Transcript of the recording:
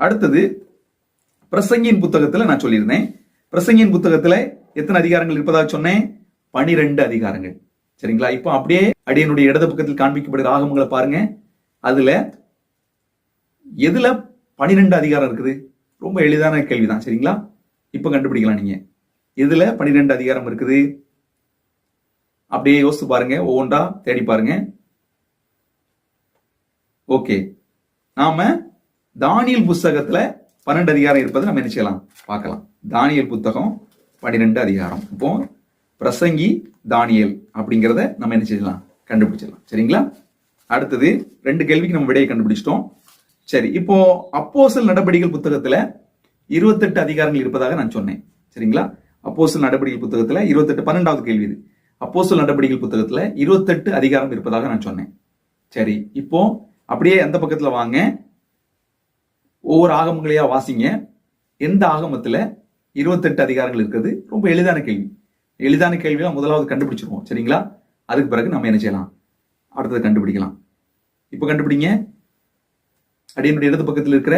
அடுத்தது பிரசங்கியின் புத்தகத்துல நான் சொல்லியிருந்தேன். பிரசங்கியின் புத்தகத்துல எத்தனை அதிகாரங்கள் இருப்பதாக சொன்னேன்? 12 அதிகாரங்கள். சரிங்களா? இப்போ அப்படியே அடியனுடைய இடது பக்கத்தில் காண்பிக்கப்படுகிற ஆகமங்களை பாருங்க. அதுல எதுல 12 அதிகாரம் இருக்குது? ரொம்ப எளிதான கேள்விதான். சரிங்களா? இப்ப கண்டுபிடிக்கலாம் நீங்க. எதுல 12 அதிகாரம் இருக்குது? அப்படியே யோசித்து பாருங்க, ஒவ்வொன்றா தேடி பாருங்க. ஓகே, நாம தானியேல் புத்தகத்துல 12 அதிகாரம் இருப்பது நம்ம என்ன செய்யலாம் பார்க்கலாம். தானியேல் புத்தகம் 12 அதிகாரம். இப்போ பிரசங்கி தானியேல் அப்படிங்கிறத நம்ம என்ன செய்யலாம் கண்டுபிடிச்சிடலாம். சரிங்களா? அடுத்தது 2 கேள்விக்கு நம்ம விடையை கண்டுபிடிச்சிட்டோம். சரி, இப்போ அப்போஸ்தலர் நடபடிகள் புத்தகத்துல 28 அதிகாரங்கள் இருப்பதாக நான் சொன்னேன். சரிங்களா? அப்போஸ்தலர் நடபடிகள் புத்தகத்துல 28, 12வது கேள்வி இது. அப்போஸ்தலர் நடபடிகள் புத்தகத்துல 28 அதிகாரம் இருப்பதாக நான் சொன்னேன். சரி, இப்போ அப்படியே அந்த பக்கத்துல வாங்க, ஒவ்வொரு ஆகமங்களையா வாசிங்க. எந்த ஆகமத்துல 28 அதிகாரங்கள் இருக்குது? ரொம்ப எளிதான கேள்வி. எளிதான கேள்வியெல்லாம் முதலாவது கண்டுபிடிச்சிருவோம். சரிங்களா? அதுக்கு பிறகு நம்ம என்ன செய்யலாம், அடுத்தது கண்டுபிடிக்கலாம். இப்போ கண்டுபிடிங்க. அடியனுடைய இடது பக்கத்தில் இருக்கிற